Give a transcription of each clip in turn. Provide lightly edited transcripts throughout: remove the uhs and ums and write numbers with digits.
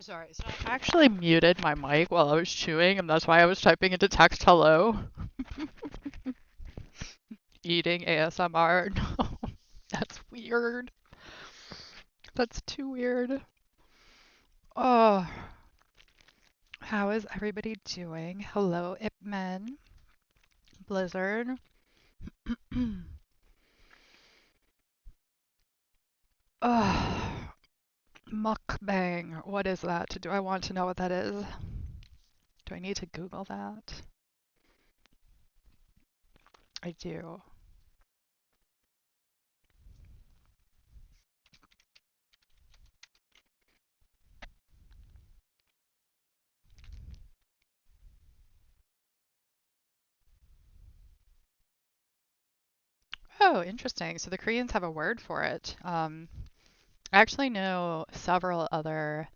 Sorry, so I actually muted my mic while I was chewing, and that's why I was typing into text hello. Eating ASMR. No, that's weird. That's too weird. Oh, how is everybody doing? Hello, Ipman, Blizzard. Oh, mukbang. What is that? Do I want to know what that is? Do I need to Google that? I do. Oh, interesting. So the Koreans have a word for it. I actually know several other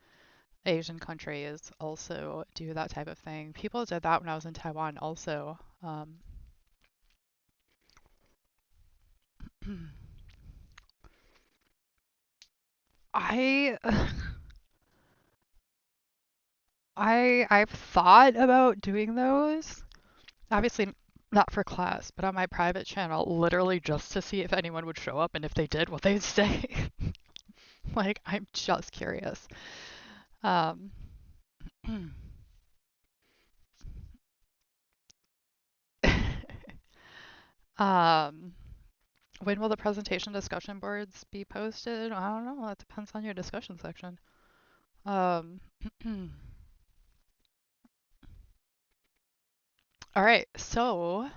Asian countries also do that type of thing. People did that when I was in Taiwan also. I I've thought about doing those. Obviously not for class, but on my private channel, literally just to see if anyone would show up and if they did, what they'd say. Like, I'm just curious. Um, um, when will the presentation discussion boards be posted? I don't know. That depends on your discussion section. Um, all right. So,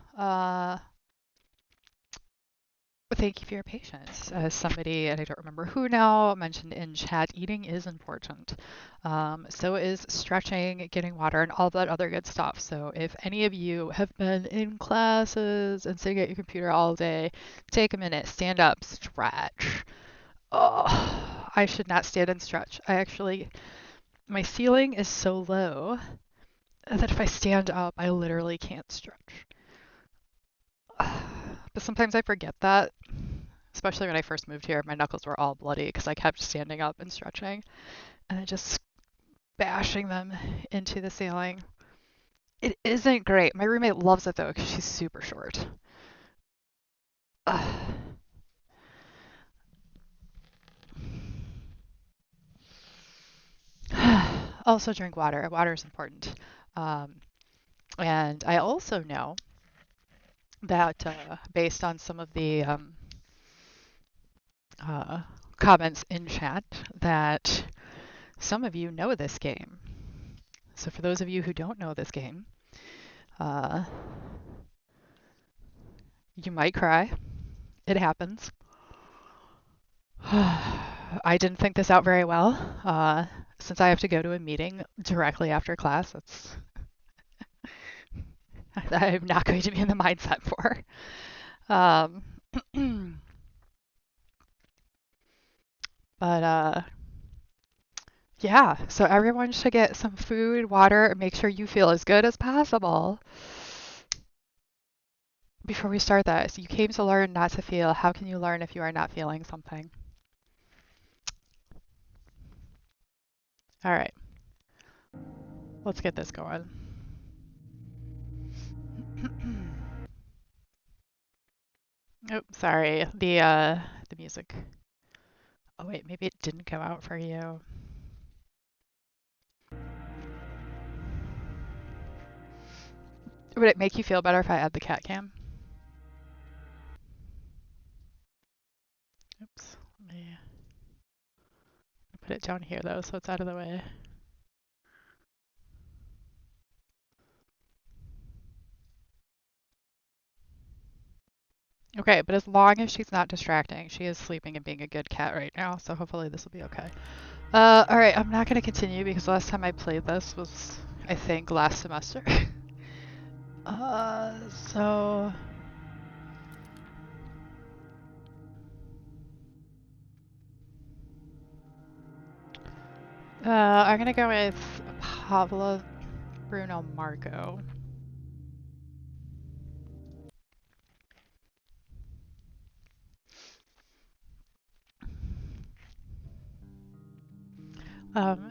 thank you for your patience. As somebody, and I don't remember who now, mentioned in chat, eating is important. So is stretching, getting water, and all that other good stuff. So if any of you have been in classes and sitting at your computer all day, take a minute, stand up, stretch. Oh, I should not stand and stretch. My ceiling is so low that if I stand up, I literally can't stretch. But sometimes I forget that, especially when I first moved here. My knuckles were all bloody because I kept standing up and stretching and just bashing them into the ceiling. It isn't great. My roommate loves it though because she's super short. Also drink water. Water is important. Um, and I also know that based on some of the uh, comments in chat, that some of you know this game. So for those of you who don't know this game, uh, you might cry. It happens. I didn't think this out very well. Since I have to go to a meeting directly after class, that's I'm not going to be in the mindset for. Um, but yeah, so everyone should get some food, water, and make sure you feel as good as possible before we start this. You came to learn, not to feel. How can you learn if you are not feeling something? All right, let's get this going. Oh, sorry. The music. Oh wait, maybe it didn't go out for you. Would it make you feel better if I add the cat cam? Oops. Let me put it down here though, so it's out of the way. Okay, but as long as she's not distracting, she is sleeping and being a good cat right now, so hopefully this will be okay. Alright, I'm not gonna continue because last time I played this was, I think, last semester. So... I'm gonna go with Pablo Bruno Marco.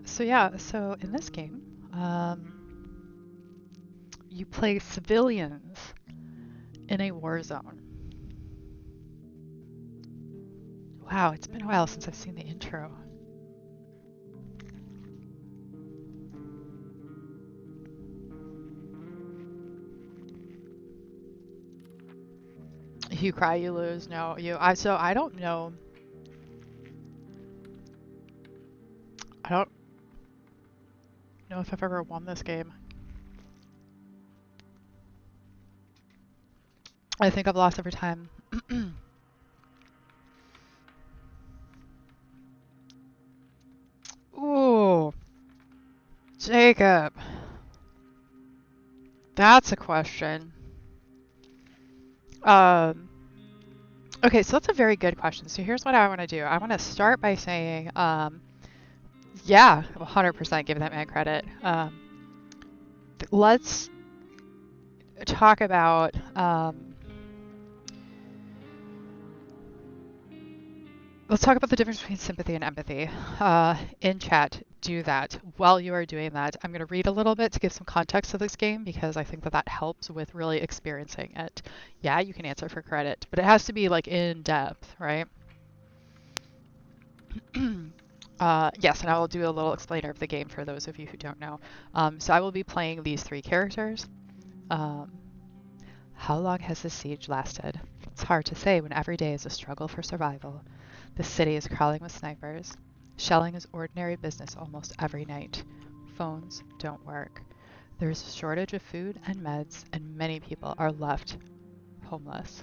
So yeah, so in this game, you play civilians in a war zone. Wow, it's been a while since I've seen the intro. You cry, you lose. No, so I don't know. I don't know if I've ever won this game. I think I've lost every time. Ooh, Jacob. That's a question. Okay, so that's a very good question. So here's what I want to do. I want to start by saying, yeah, 100% give that man credit. Let's talk about the difference between sympathy and empathy. In chat, do that. While you are doing that, I'm going to read a little bit to give some context to this game because I think that that helps with really experiencing it. Yeah, you can answer for credit, but it has to be like in depth, right? Yes, and I will do a little explainer of the game for those of you who don't know. So I will be playing these three characters. Um, how long has this siege lasted? It's hard to say when every day is a struggle for survival. The city is crawling with snipers. Shelling is ordinary business almost every night. Phones don't work. There's a shortage of food and meds, and many people are left homeless.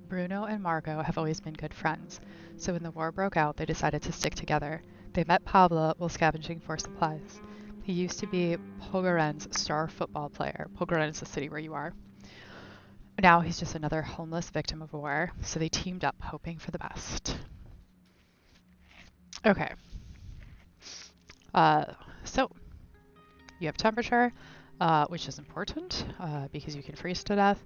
Bruno and Margot have always been good friends, so when the war broke out, they decided to stick together. They met Pablo while scavenging for supplies. He used to be Pogoren's star football player. Pogoren is the city where you are. Now he's just another homeless victim of war, so they teamed up, hoping for the best. Okay. So you have temperature, which is important because you can freeze to death.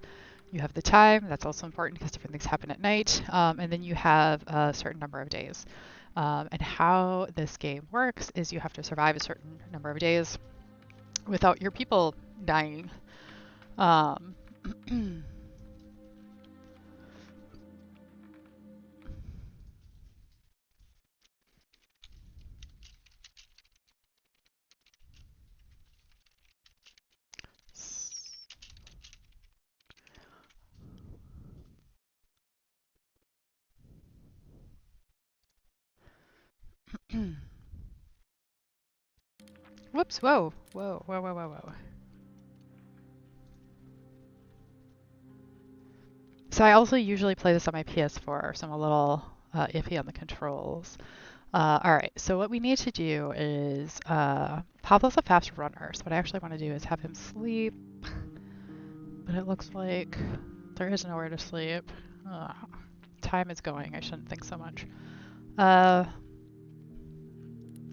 You have the time, that's also important because different things happen at night. And then you have a certain number of days. And how this game works is you have to survive a certain number of days without your people dying. Whoops, whoa, whoa, whoa, whoa, whoa, whoa. So I also usually play this on my PS4, so I'm a little iffy on the controls. All right, so what we need to do is, Pablo's a fast runner, so what I actually want to do is have him sleep, but it looks like there is nowhere to sleep. Time is going, I shouldn't think so much.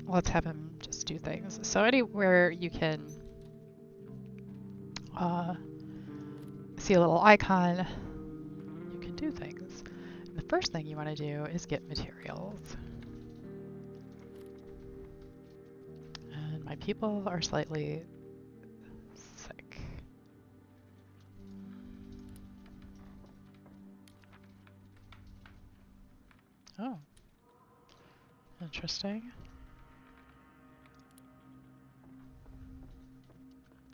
Let's have him just do things. So anywhere you can see a little icon, you can do things. And the first thing you want to do is get materials. And my people are slightly sick. Oh, interesting.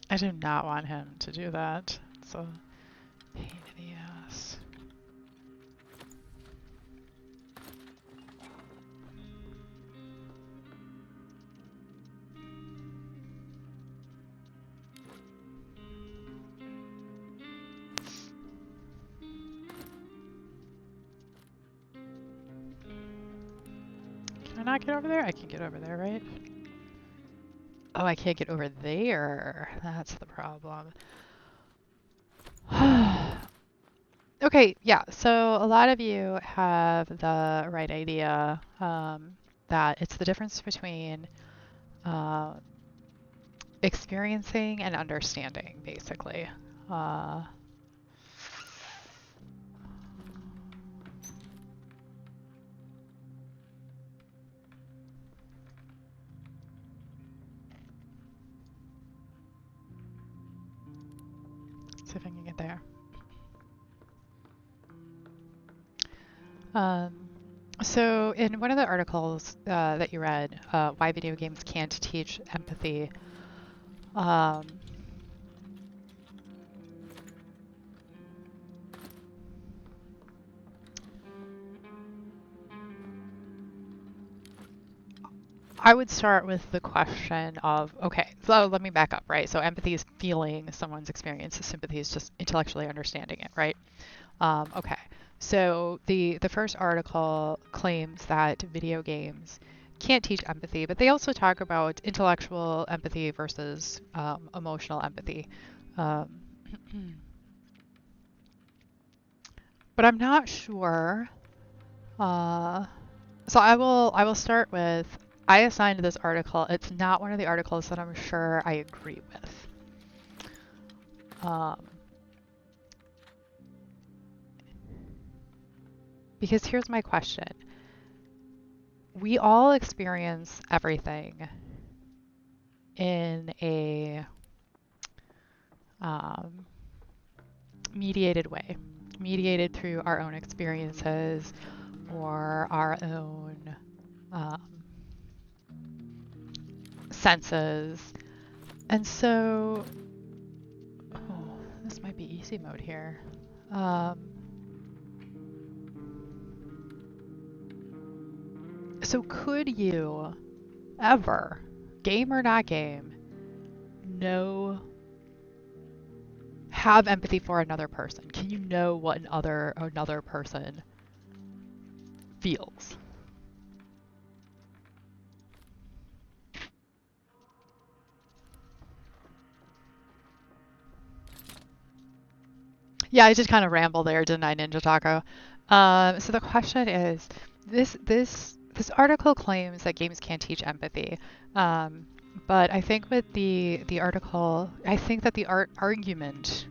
I do not want him to do that. It's a pain in the ass. Can I not get over there? I can get over there, right? Oh, I can't get over there. That's the problem. Okay, yeah, so a lot of you have the right idea that it's the difference between experiencing and understanding, basically. Um, so in one of the articles that you read, why video games can't teach empathy, um, I would start with the question of, okay, so let me back up, right? So empathy is feeling someone's experience, sympathy is just intellectually understanding it, right? Okay, so the first article claims that video games can't teach empathy, but they also talk about intellectual empathy versus emotional empathy. Um, but I'm not sure. Uh, so I will start with I assigned this article. It's not one of the articles that I'm sure I agree with. Because here's my question. We all experience everything in a um, mediated way, mediated through our own experiences or our own um, senses. And so, oh, this might be easy mode here. So could you ever, game or not game, have empathy for another person? Can you know what another person feels? Yeah, I just kind of rambled there, didn't I, Ninja Taco? So the question is, this article claims that games can't teach empathy, um, but I think with the article, I think that the argument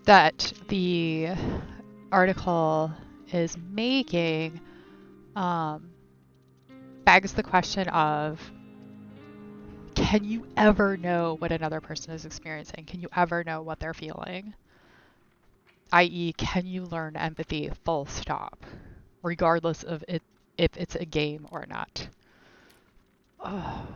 that the article is making um, begs the question of, can you ever know what another person is experiencing? Can you ever know what they're feeling? I.e., can you learn empathy full stop, regardless of it if it's a game or not? Oh.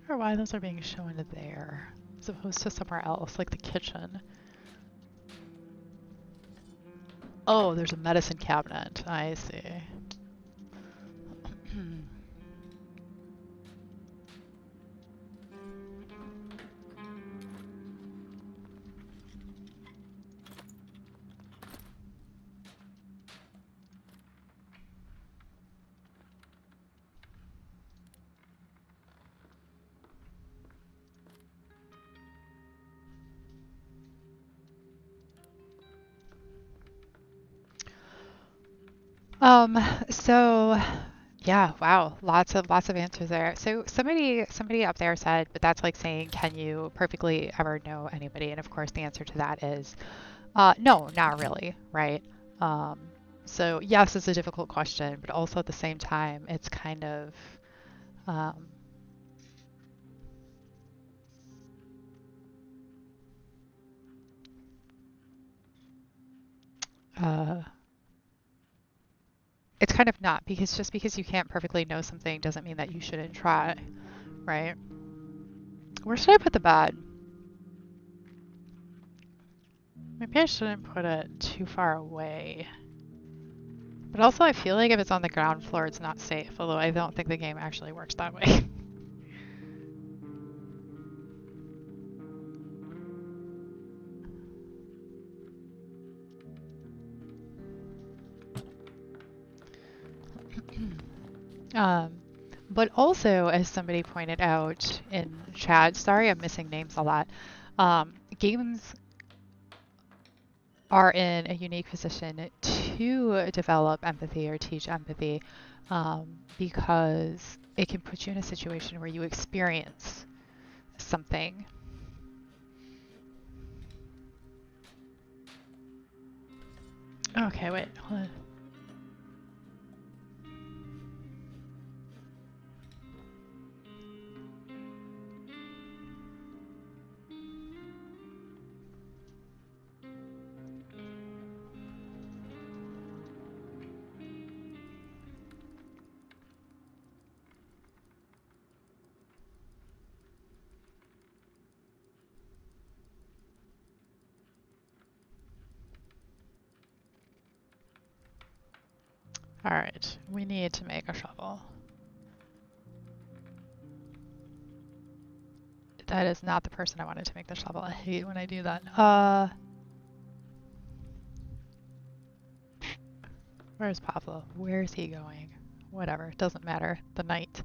I wonder why those are being shown there, as opposed to somewhere else, like the kitchen. Oh, there's a medicine cabinet. I see. Um, so yeah, wow, lots of answers there. So somebody up there said, but that's like saying, can you perfectly ever know anybody? And of course the answer to that is no, not really, right? Um, so yes, it's a difficult question, but also at the same time, it's kind of um, uh, it's kind of not, because just because you can't perfectly know something doesn't mean that you shouldn't try, right? Where should I put the bed? Maybe I shouldn't put it too far away. But also I feel like if it's on the ground floor, it's not safe, although I don't think the game actually works that way. Um, but also, as somebody pointed out in chat, sorry I'm missing names a lot, games are in a unique position to develop empathy or teach empathy, because it can put you in a situation where you experience something. Okay, wait, hold on. All right, we need to make a shovel. That is not the person I wanted to make the shovel. I hate when I do that. Where's Pablo? Where is he going? Whatever, it doesn't matter. The knight.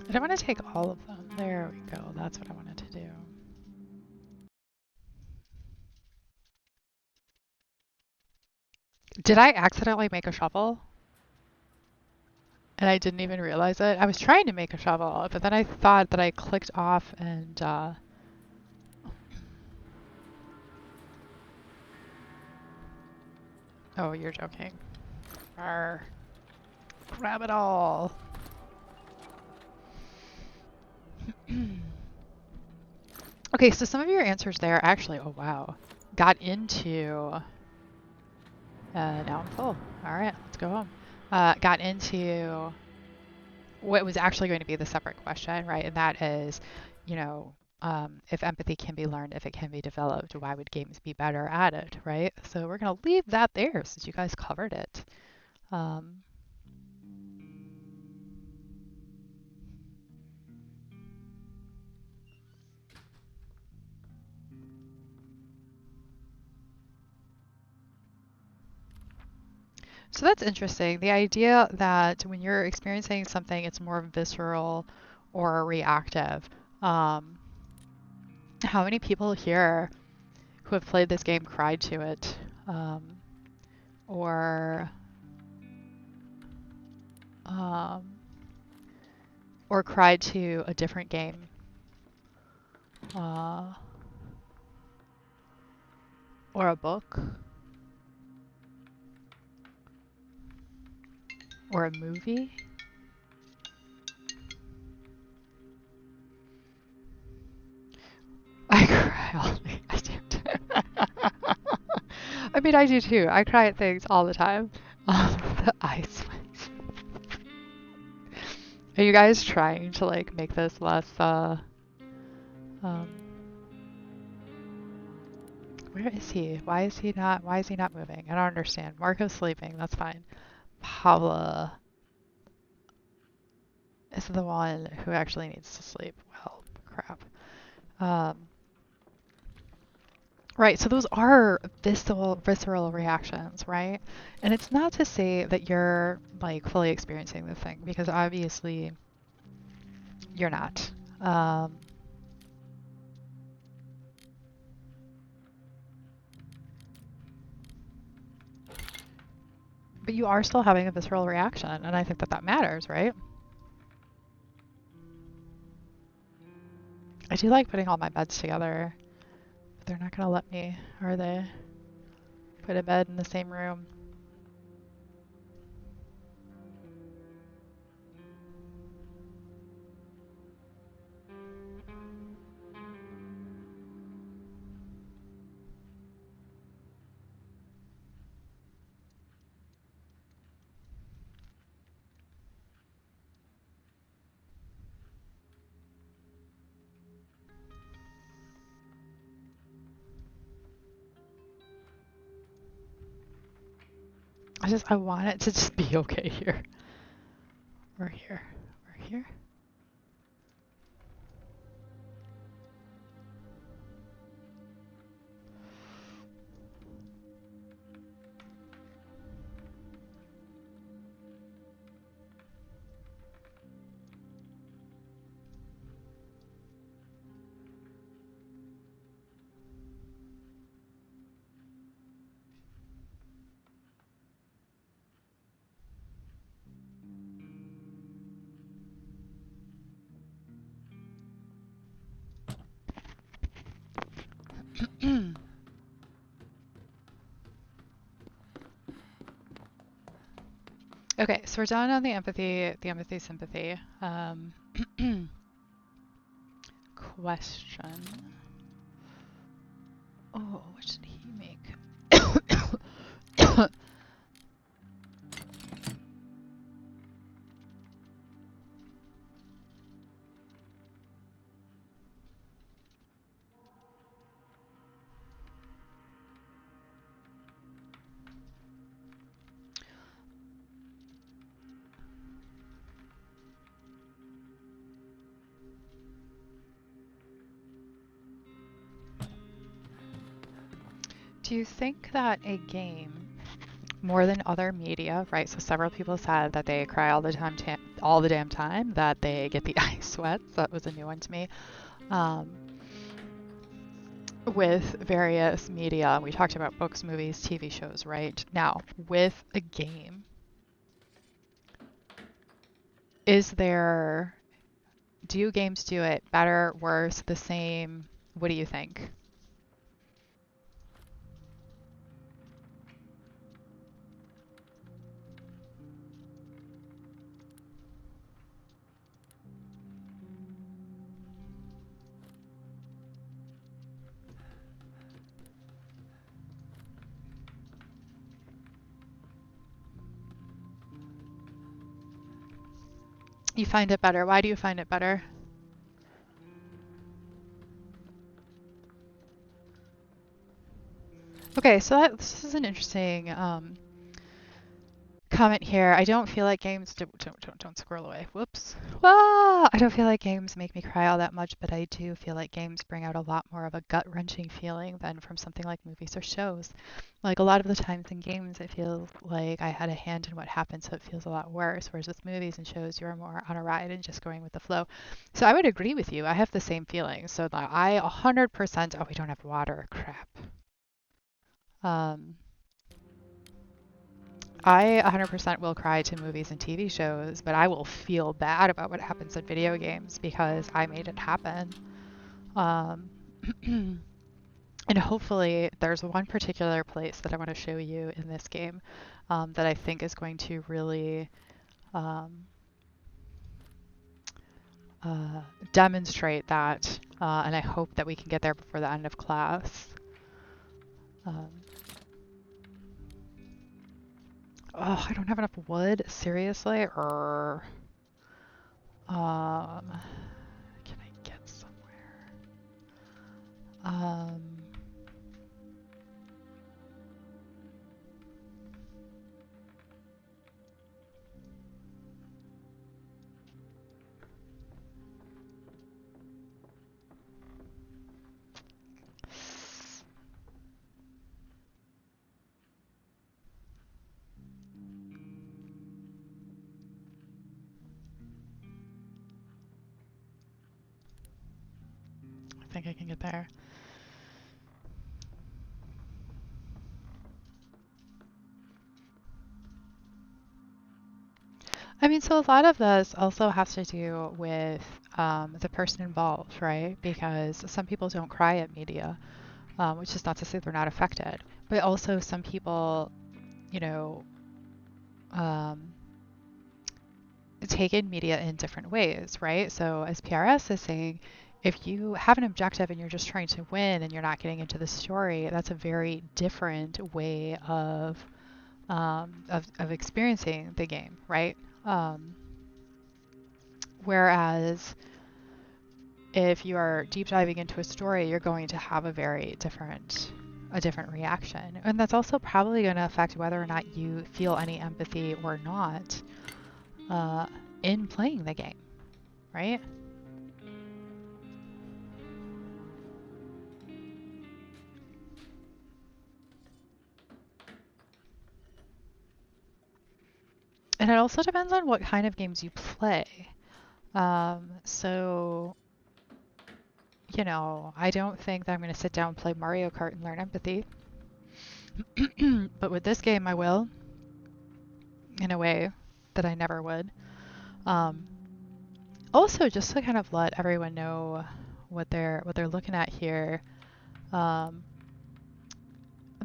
I don't want to take all of them. There we go. That's what I wanted to do. Did I accidentally make a shovel? And I didn't even realize it? I was trying to make a shovel, but then I thought that I clicked off and, oh, you're joking. Arr. Grab it all. Okay, so some of your answers there actually, oh wow, got into, now I'm full. All right, let's go home. Got into what was actually going to be the separate question, right? And that is, you know, if empathy can be learned, if it can be developed, why would games be better at it, right? So we're going to leave that there since you guys covered it. So that's interesting. The idea that when you're experiencing something, it's more visceral or reactive. How many people here who have played this game cried to it? Or cried to a different game? Or a book? Or a movie? I cry all the I do too. I mean, I do too. I cry at things all the time. The eye sweats. Are you guys trying to like make this less where is he? Why is he not moving? I don't understand. Marco's sleeping, that's fine. Paula is the one who actually needs to sleep. Well, crap. Right, so those are visceral reactions, right? And it's not to say that you're like fully experiencing the thing, because obviously you're not. But you are still having a visceral reaction, and I think that that matters, right? I do like putting all my beds together, but they're not gonna let me, are they? Put a bed in the same room. I want it to just be okay here. We're here. We're here. Okay, so we're done on the empathy, sympathy. Question. Oh, what did he make? Do you think that a game, more than other media, right? So several people said that they cry all the time, all the damn time, that they get the eye sweats. That was a new one to me. Um, with various media, we talked about books, movies, TV shows, right? Now, with a game, do games do it better, worse, the same? What do you think? You find it better. Why do you find it better? Okay, so this is an interesting comment here. I don't feel like games don't scroll away. Whoops. Ah, I don't feel like games make me cry all that much, but I do feel like games bring out a lot more of a gut-wrenching feeling than from something like movies or shows. Like a lot of the times in games, it feels like I had a hand in what happened, so it feels a lot worse. Whereas with movies and shows, you're more on a ride and just going with the flow. So I would agree with you. I have the same feeling. So I 100%. Oh, we don't have water. Crap. Um, I 100% will cry to movies and TV shows, but I will feel bad about what happens in video games because I made it happen. Um, and hopefully, there's one particular place that I want to show you in this game that I think is going to really um, demonstrate that. And I hope that we can get there before the end of class. Um, oh, I don't have enough wood? Seriously? Or can I get somewhere? Um, I think I can get there. I mean, so a lot of this also has to do with the person involved, right? Because some people don't cry at media, which is not to say they're not affected, but also some people, you know, um, take in media in different ways, right? So as PRS is saying, if you have an objective and you're just trying to win and you're not getting into the story, that's a very different way of experiencing the game, right? Um, whereas if you are deep diving into a story, you're going to have a different reaction. And that's also probably going to affect whether or not you feel any empathy or not uh, in playing the game, right? And it also depends on what kind of games you play. So, you know, I don't think that I'm going to sit down and play Mario Kart and learn empathy. But with this game, I will, in a way that I never would. Um, Also, just to kind of let everyone know what they're looking at here, um,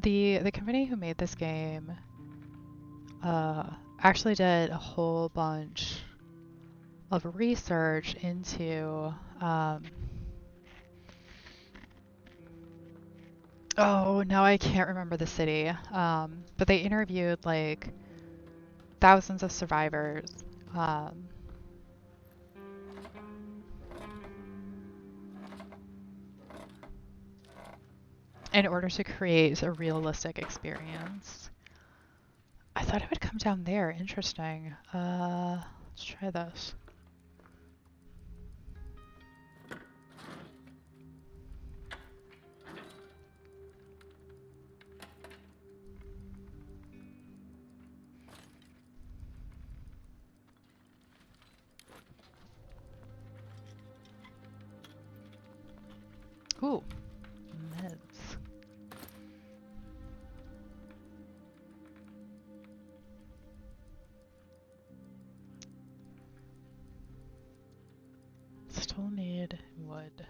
the company who made this game actually did a whole bunch of research into, oh, now I can't remember the city, but they interviewed like thousands of survivors, um, in order to create a realistic experience. I thought it would come down there. Interesting. Let's try this. Ooh, meds. Still need wood.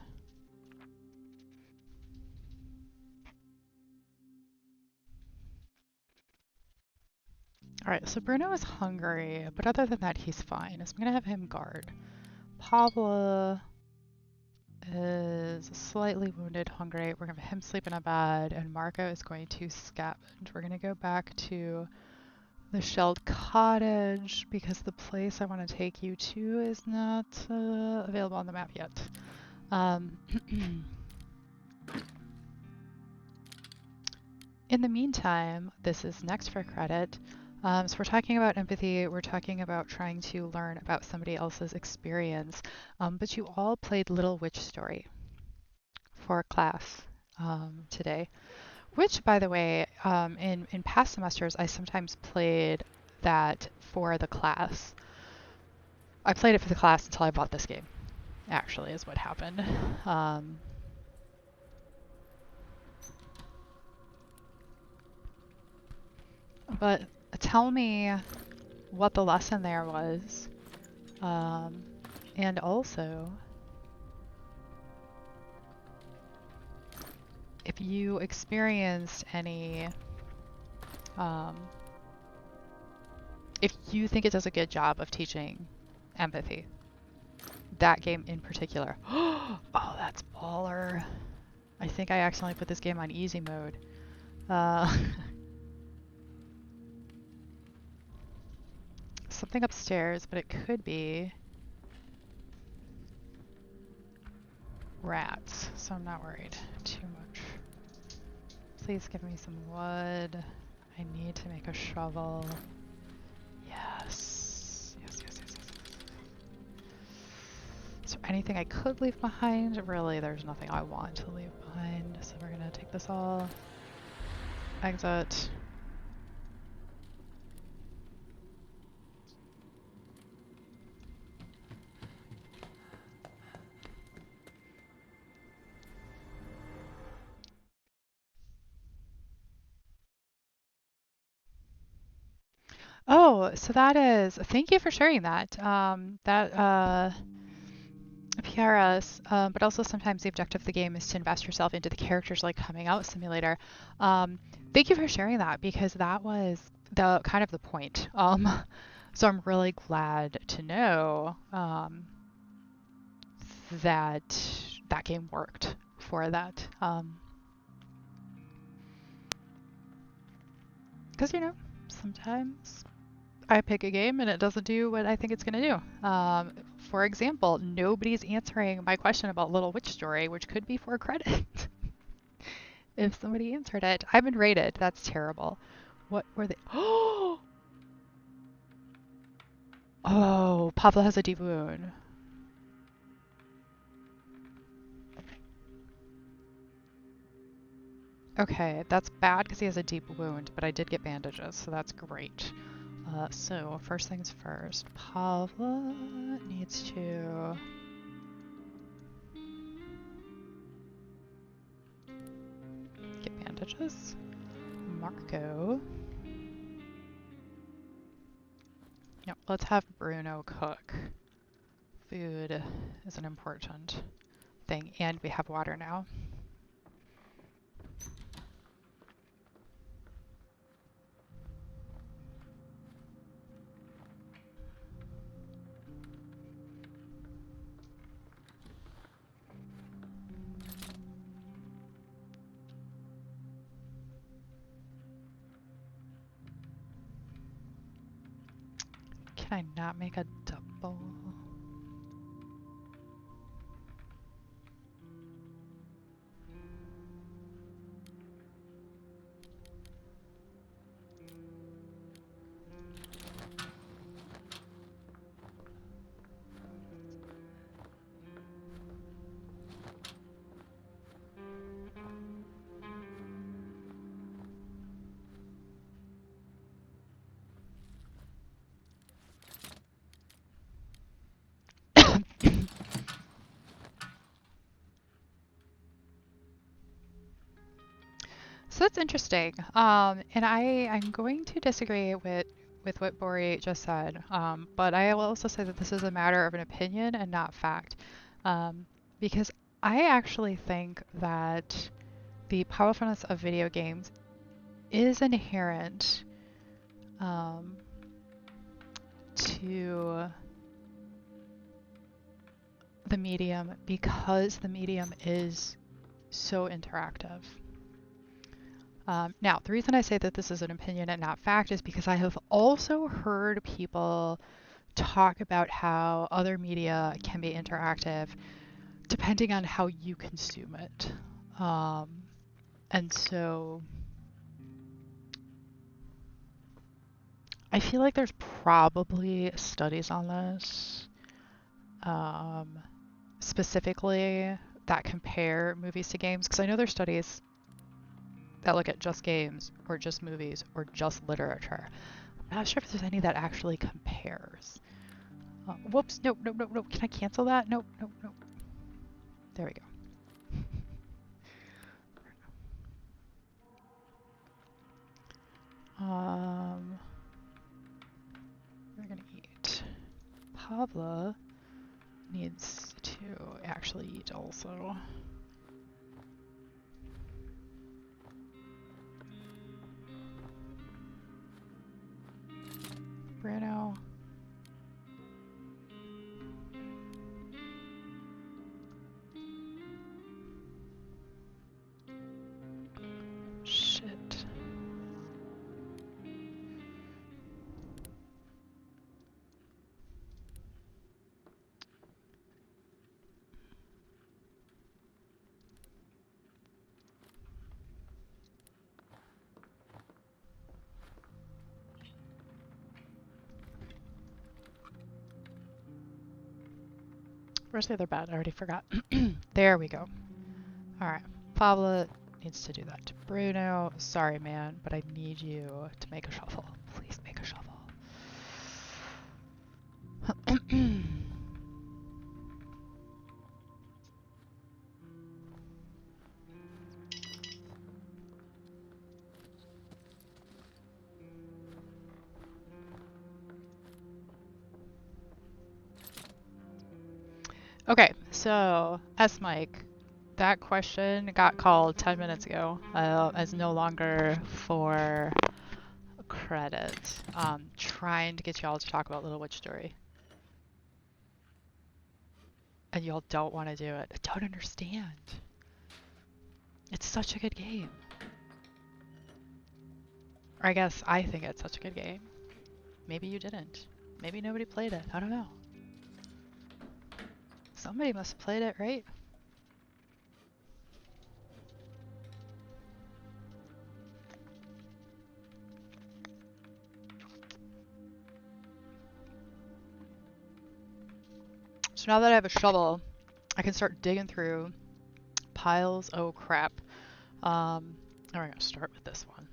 Alright, so Bruno is hungry, but other than that, he's fine. So I'm gonna have him guard. Pablo is slightly wounded, hungry. We're gonna have him sleep in a bed, and Marco is going to scavenge. We're gonna go back to the shelled cottage because the place I want to take you to is not available on the map yet. In the meantime, this is next for credit. So we're talking about empathy, we're talking about trying to learn about somebody else's experience, but you all played Little Witch Story for class today, which, by the way, in past semesters, I sometimes played that for the class. I played it for the class until I bought this game, actually, is what happened. But tell me what the lesson there was, and also if you experienced any, if you think it does a good job of teaching empathy, that game in particular. Oh, that's baller. I think I accidentally put this game on easy mode. Something upstairs, but it could be rats, so I'm not worried too much. Please give me some wood. I need to make a shovel. Yes. Yes, yes, yes, yes. Is there anything I could leave behind? Really, there's nothing I want to leave behind, so we're gonna take this all. Exit. Oh, so that is, thank you for sharing that. PRS, but also sometimes the objective of the game is to invest yourself into the characters like coming out simulator. Thank you for sharing that because that was the kind of the point. So I'm really glad to know that that game worked for that. Because, you know, sometimes I pick a game and it doesn't do what I think it's going to do. For example, nobody's answering my question about Little Witch Story, which could be for credit. If somebody answered it. I've been rated. That's terrible. What were they? Oh, Pablo has a deep wound. Okay, that's bad because he has a deep wound, but I did get bandages, so that's great. So, first things first, Pavla needs to get bandages. Marco. Yep, let's have Bruno cook. Food is an important thing, and we have water now. can I not make a double? So that's interesting. And I'm going to disagree with what Bori just said. But I will also say that this is a matter of an opinion and not fact. Because I actually think that the powerfulness of video games is inherent to the medium because the medium is so interactive. Now, the reason I say that this is an opinion and not fact is because I have also heard people talk about how other media can be interactive depending on how you consume it. And so I feel like there's probably studies on this, specifically that compare movies to games, because I know there's studies that look at just games or just movies or just literature. I'm not sure if there's any that actually compares. Whoops, nope. Can I cancel that? Nope. There we go. We're gonna eat. Pavla needs to actually eat also. Bruno. Shit. Where's the other bed? I already forgot. There we go. Alright. Pablo needs to do that to Bruno. Sorry, man, but I need you to make a shovel. Please make a shovel. Okay, so S Mike, that question got called 10 minutes ago as no longer for credit. Trying to get y'all to talk about Little Witch Story. And y'all don't want to do it. I don't understand. It's such a good game. Or I guess I think it's such a good game. Maybe you didn't. Maybe nobody played it. I don't know. Somebody must have played it, right? So now that I have a shovel, I can start digging through piles. Oh crap. And we're gonna start with this one.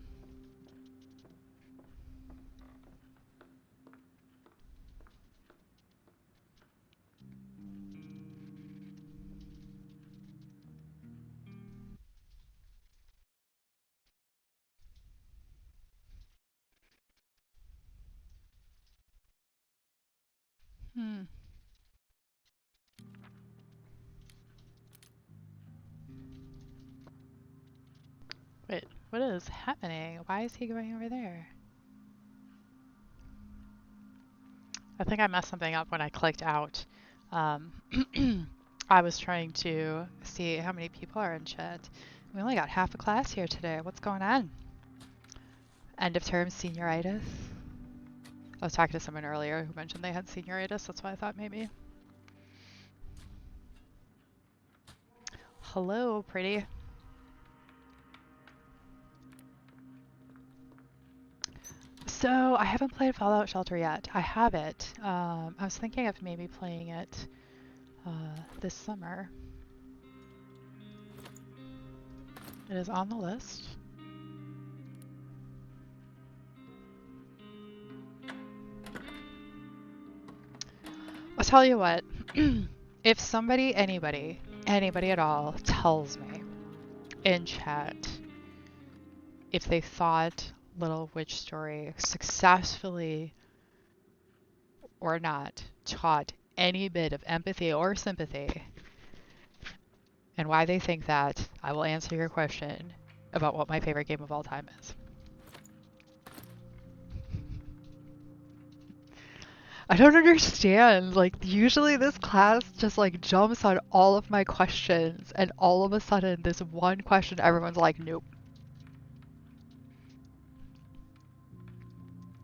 Wait, what is happening? Why is he going over there? I think I messed something up when I clicked out. I was trying to see how many people are in chat. We only got half a class here today. What's going on? End of term senioritis? I was talking to someone earlier who mentioned they had senioritis. That's why I thought maybe. Hello, pretty. So I haven't played Fallout Shelter yet. I have it. I was thinking of maybe playing it this summer. It is on the list. I'll tell you what. If somebody, anybody at all tells me in chat if they thought Little Witch Story successfully or not taught any bit of empathy or sympathy, and why they think that, I will answer your question about what my favorite game of all time is. I don't understand. Like, usually this class just like jumps on all of my questions, and all of a sudden, this one question, everyone's like, nope.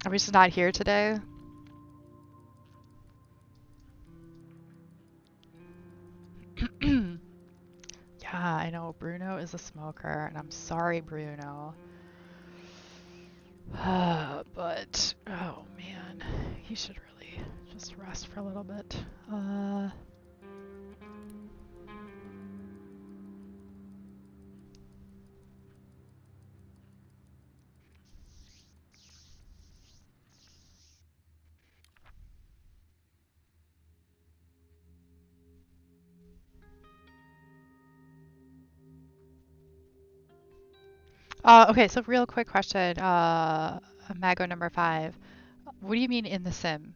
I'm just not here today. Yeah, I know Bruno is a smoker, and I'm sorry, Bruno. But, oh man, he should really just rest for a little bit. Okay, so real quick question, Mago number 5. What do you mean in the sim?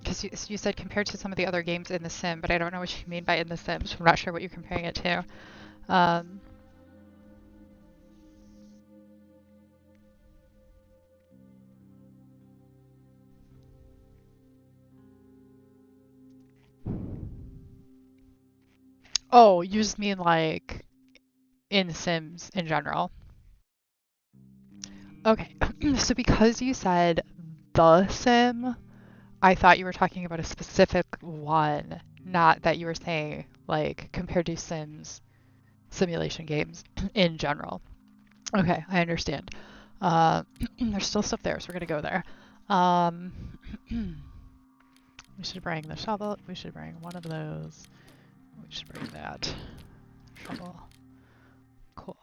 Because you said compared to some of the other games in the sim, but I don't know what you mean by in the sim, so I'm not sure what you're comparing it to. Um, oh, you just mean like in Sims in general. Okay, so because you said the sim, I thought you were talking about a specific one, not that you were saying like compared to Sims simulation games in general. Okay, I understand. There's still stuff there, so we're gonna go there. Um, we should bring the shovel. We should bring one of those. We should bring that shovel. Cool.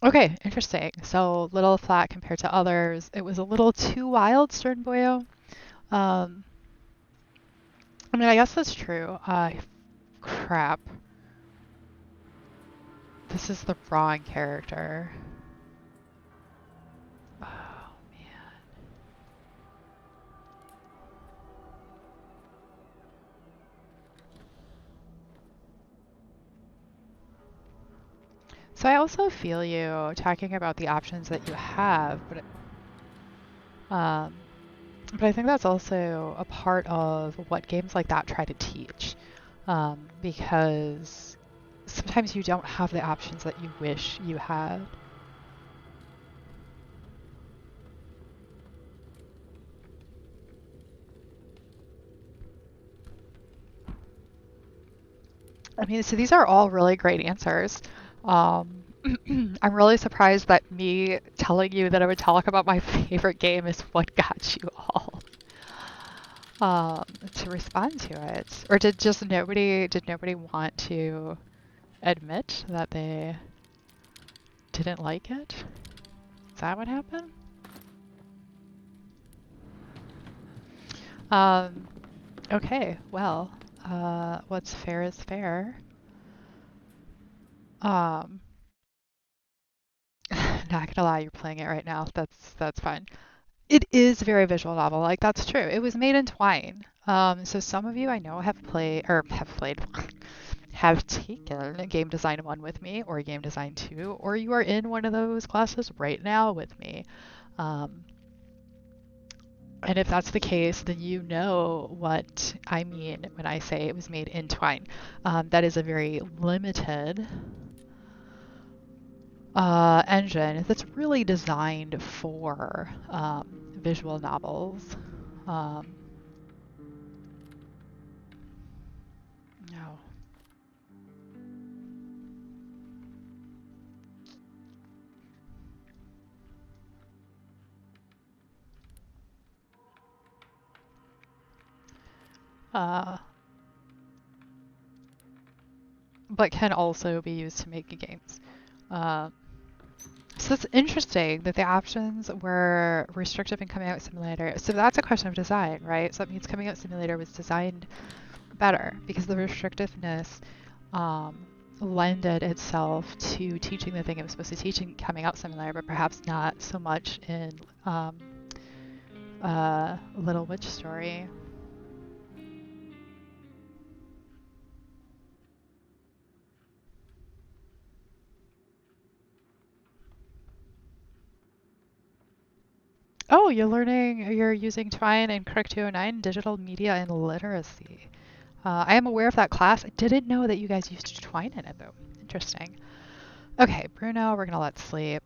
Okay, interesting. So little flat compared to others. It was a little too wild, Stern Boyo. Um, I mean, I guess that's true. Crap. This is the wrong character. Oh, man. So I also feel you talking about the options that you have, um, but I think that's also a part of what games like that try to teach, because sometimes you don't have the options that you wish you had. I mean, so these are all really great answers. Um, I'm really surprised that me telling you that I would talk about my favorite game is what got you all to respond to it. Or did nobody want to admit that they didn't like it? Is that what happened? Okay, well, what's fair is fair. Um, not gonna lie, you're playing it right now. That's fine. It is very visual novel, like that's true. It was made in Twine. So some of you I know have taken Game Design 1 with me, or Game Design 2, or you are in one of those classes right now with me. And if that's the case, then you know what I mean when I say it was made in Twine. That is a very limited engine that's really designed for visual novels. Um, no. Uh, but can also be used to make games. Uh, so it's interesting that the options were restrictive in Coming Out Simulator. So that's a question of design, right? So that means Coming Out Simulator was designed better because the restrictiveness um, lended itself to teaching the thing it was supposed to teach in Coming Out Simulator, but perhaps not so much in Little Witch Story. Oh, you're using Twine and Curric 209, Digital Media and Literacy. I am aware of that class. I didn't know that you guys used Twine in it, though. Interesting. Okay, Bruno, we're going to let sleep.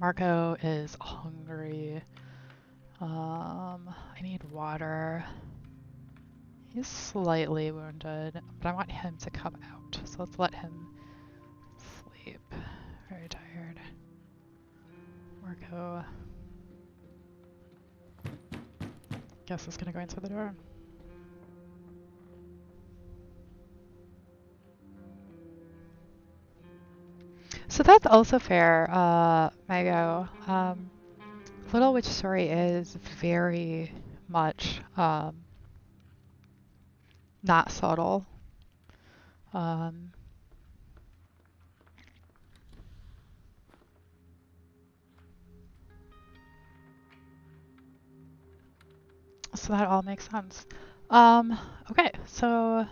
Marco is hungry. I need water. He's slightly wounded, but I want him to come out. So let's let him sleep. Very tired. Marco. Guess is gonna go answer the door. So that's also fair, Mago. Little Witch Story is very much not subtle. So that all makes sense. Okay, so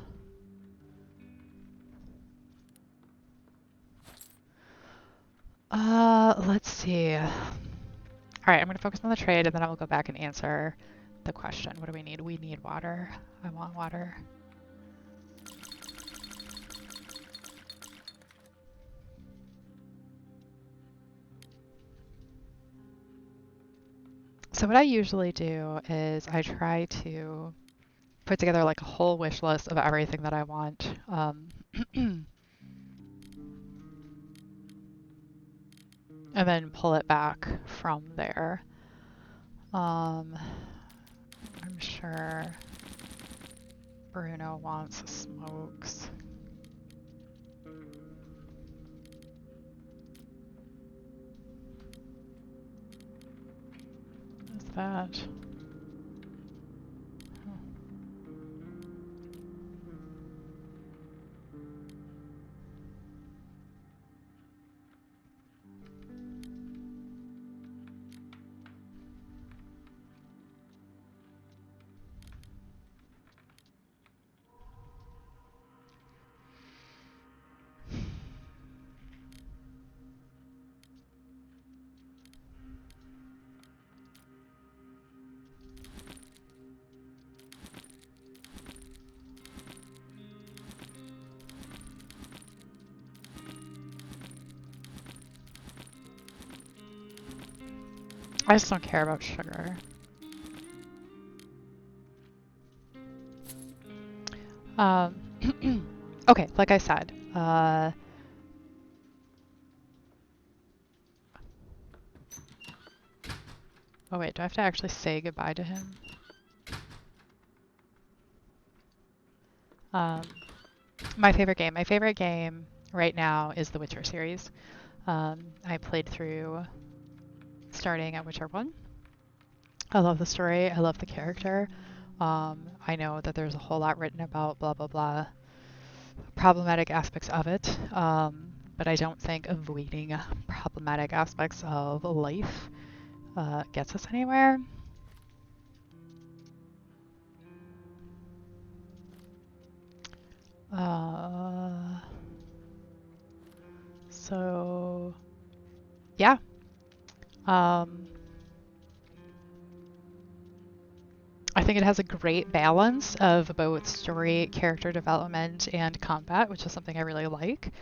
let's see. All right, I'm gonna focus on the trade and then I will go back and answer the question. What do we need? We need water. I want water. So what I usually do is I try to put together like a whole wish list of everything that I want. And then pull it back from there. I'm sure Bruno wants smokes. What is that? I just don't care about sugar. Okay, like I said, oh wait, do I have to actually say goodbye to him? My favorite game right now is the Witcher series. I played through starting at Witcher 1. I love the story, I love the character. I know that there's a whole lot written about blah blah blah problematic aspects of it, but I don't think avoiding problematic aspects of life gets us anywhere. So yeah. I think it has a great balance of both story, character development, and combat, which is something I really like.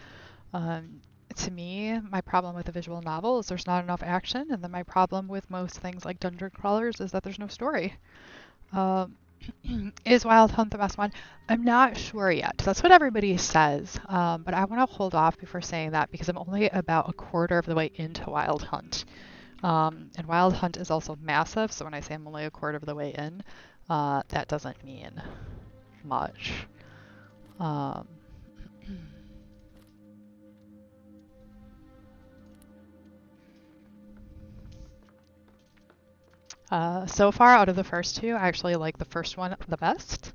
Um, to me, my problem with a visual novel is there's not enough action, and then my problem with most things like dungeon crawlers is that there's no story. Um, is Wild Hunt the best one? I'm not sure yet. That's what everybody says, but I want to hold off before saying that because I'm only about a quarter of the way into Wild Hunt. And Wild Hunt is also massive, so when I say I'm only a quarter of the way in, that doesn't mean much. Um, so far, out of the first two, I actually like the first one the best,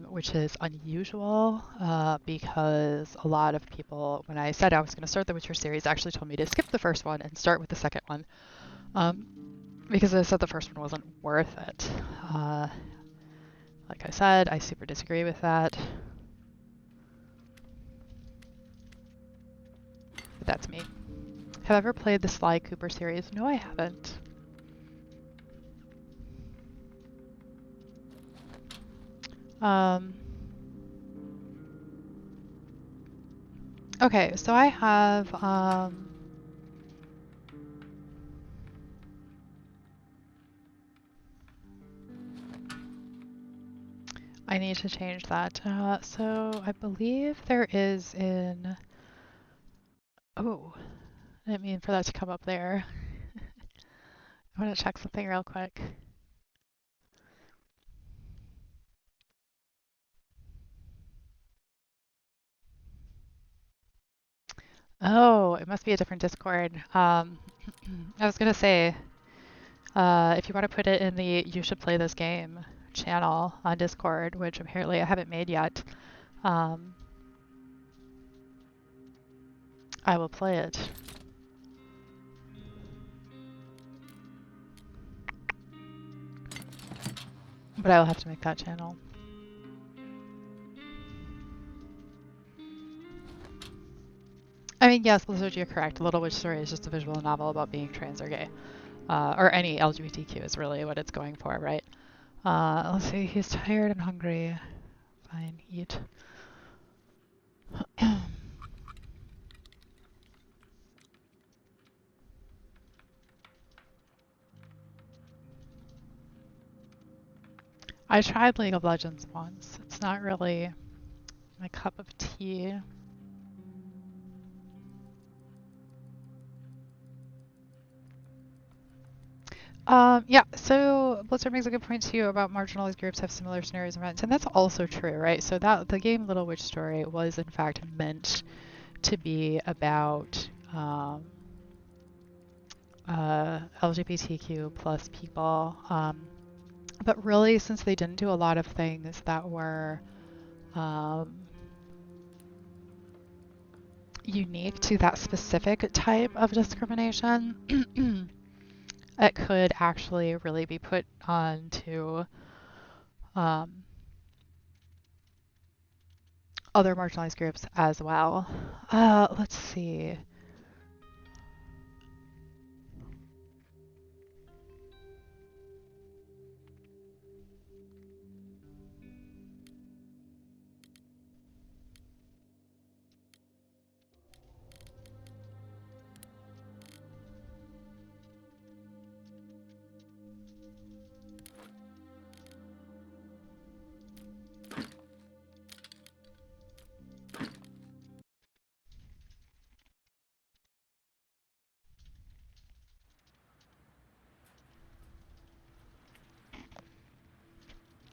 which is unusual because a lot of people, when I said I was going to start the Witcher series, actually told me to skip the first one and start with the second one um, because I said the first one wasn't worth it. Like I said, I super disagree with that. But that's me. Have I ever played the Sly Cooper series? No, I haven't. Okay, so I have I need to change that. So I believe there is in. Oh, I didn't mean for that to come up there. I want to check something real quick. Oh, it must be a different Discord. I was gonna say, if you want to put it in the "You should play this game" channel on Discord, which apparently I haven't made yet, um, I will play it. But I will have to make that channel. I mean, yes, Blizzard, you're correct. Little Witch Story is just a visual novel about being trans or gay. Or any LGBTQ is really what it's going for, right? Let's see, he's tired and hungry. Fine, eat. I tried League of Legends once. It's not really my cup of tea. Yeah, so Blizzard makes a good point too about marginalized groups have similar scenarios and events, and that's also true, right? So that the game Little Witch Story was in fact meant to be about LGBTQ plus people, but really since they didn't do a lot of things that were unique to that specific type of discrimination, it could actually really be put onto other marginalized groups as well. Let's see.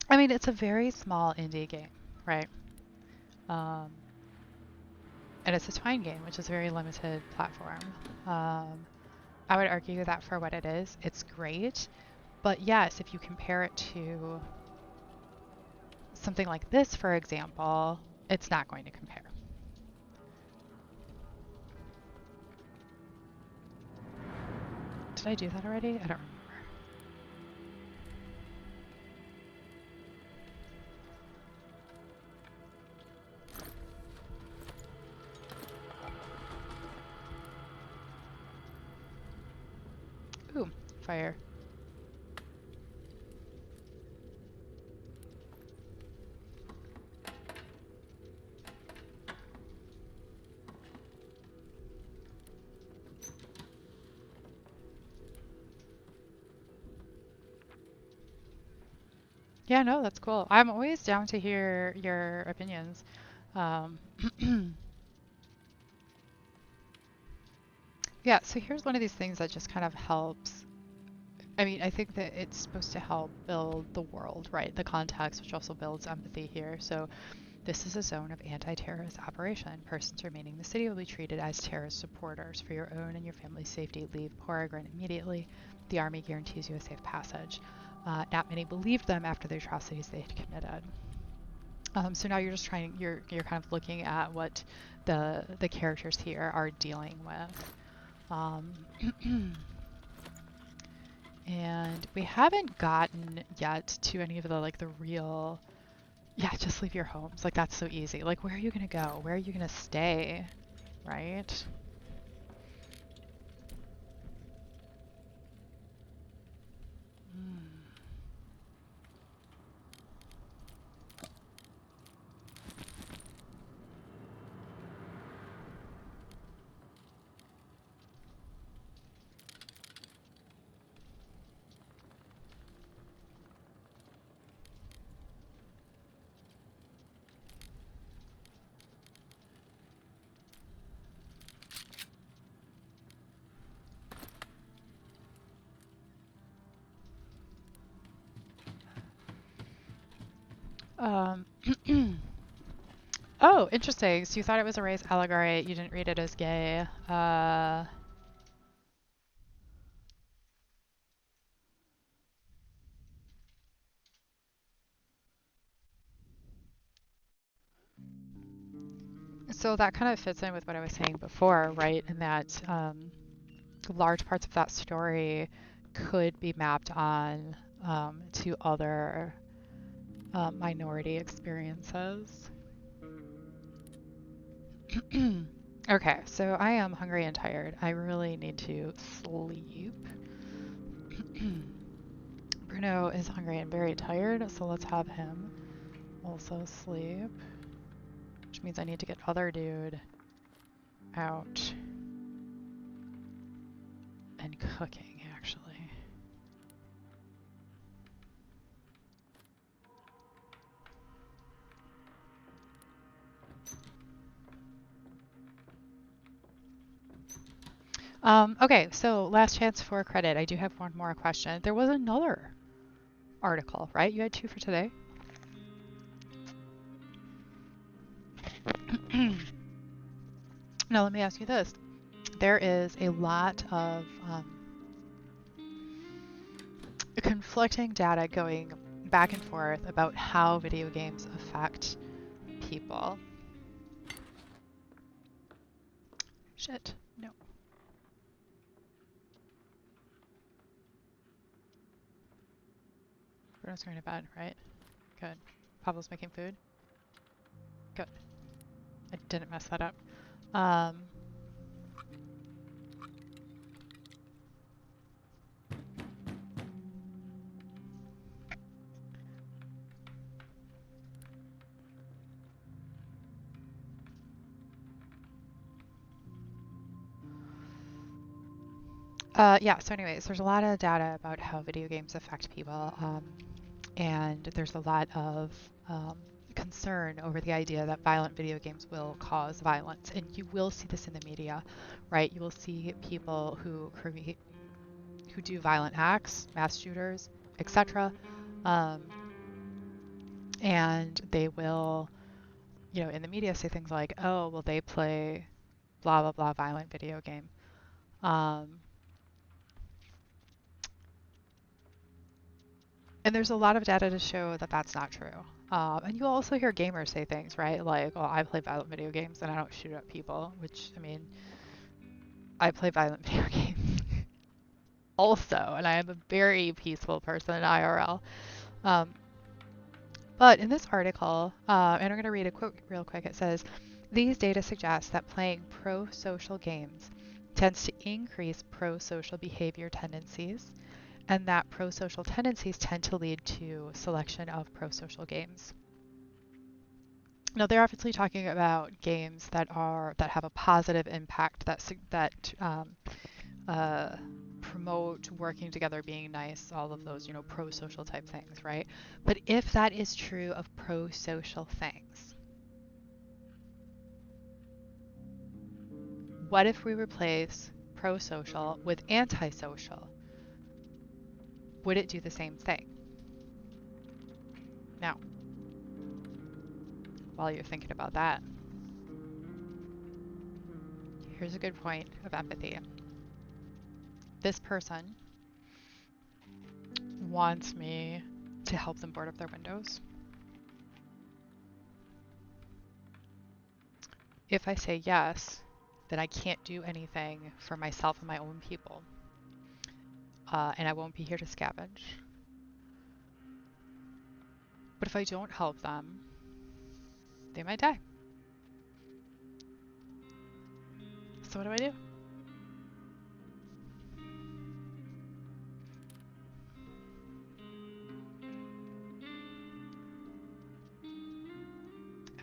I mean, it's a very small indie game, right? Um, and it's a Twine game, which is a very limited platform. I would argue that for what it is, it's great. But yes, if you compare it to something like this, for example, it's not going to compare. Did I do that already? I don't remember. Ooh, fire. Yeah, no, that's cool. I'm always down to hear your opinions. Um, yeah, so here's one of these things that just kind of helps. I mean, I think that it's supposed to help build the world, right? The context, which also builds empathy here. So this is a zone of anti-terrorist operation. Persons remaining in the city will be treated as terrorist supporters. For your own and your family's safety, leave Oregon immediately. The Army guarantees you a safe passage. Not many believed them after the atrocities they had committed. So now you're just trying, you're kind of looking at what the characters here are dealing with. Um, and we haven't gotten yet to any of the like the real, yeah, just leave your homes. Like that's so easy. Like where are you gonna go? Where are you gonna stay? Right? Mm. Um, oh, interesting. So you thought it was a race allegory. You didn't read it as gay. So that kind of fits in with what I was saying before, right? In that large parts of that story could be mapped on to other minority experiences. Okay, so I am hungry and tired. I really need to sleep. Bruno is hungry and very tired, so let's have him also sleep, which means I need to get other dude out and cooking, actually. Okay, so last chance for credit. I do have one more question. There was another article, right? You had two for today. Now, let me ask you this. There is a lot of conflicting data going back and forth about how video games affect people. Shit. No. Bruno's going to bed, right? Good. Pablo's making food. Good. I didn't mess that up. Um, yeah, so anyways, there's a lot of data about how video games affect people, and there's a lot of concern over the idea that violent video games will cause violence. And you will see this in the media, right? You will see people who do violent acts, mass shooters, etc. Um, and they will, in the media say things like, "Oh, well, they play blah blah blah violent video game." Um, And there's a lot of data to show that that's not true. And you'll also hear gamers say things, right? Like, well, I play violent video games and I don't shoot at people, which, I mean, I play violent video games also, and I am a very peaceful person in IRL. Um, but in this article, and I'm going to read a quote real quick, it says, these data suggest that playing pro-social games tends to increase pro-social behavior tendencies and that pro-social tendencies tend to lead to selection of pro-social games. Now they're obviously talking about games that have a positive impact that promote working together, being nice, all of those, you know, pro-social type things, right? But if that is true of pro-social things, what if we replace pro-social with antisocial? Would it do the same thing? Now, while you're thinking about that, here's a good point of empathy. This person wants me to help them board up their windows. If I say yes, then I can't do anything for myself and my own people. And I won't be here to scavenge. But if I don't help them, they might die. So what do I do?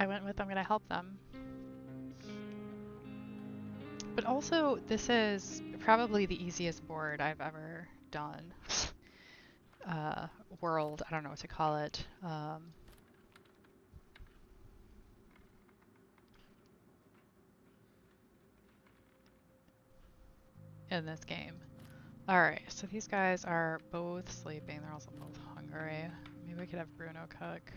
I went with I'm going to help them. But also, this is probably the easiest board I've ever done. World, I don't know what to call it. In this game. Alright, so these guys are both sleeping. They're also both hungry. Maybe we could have Bruno cook.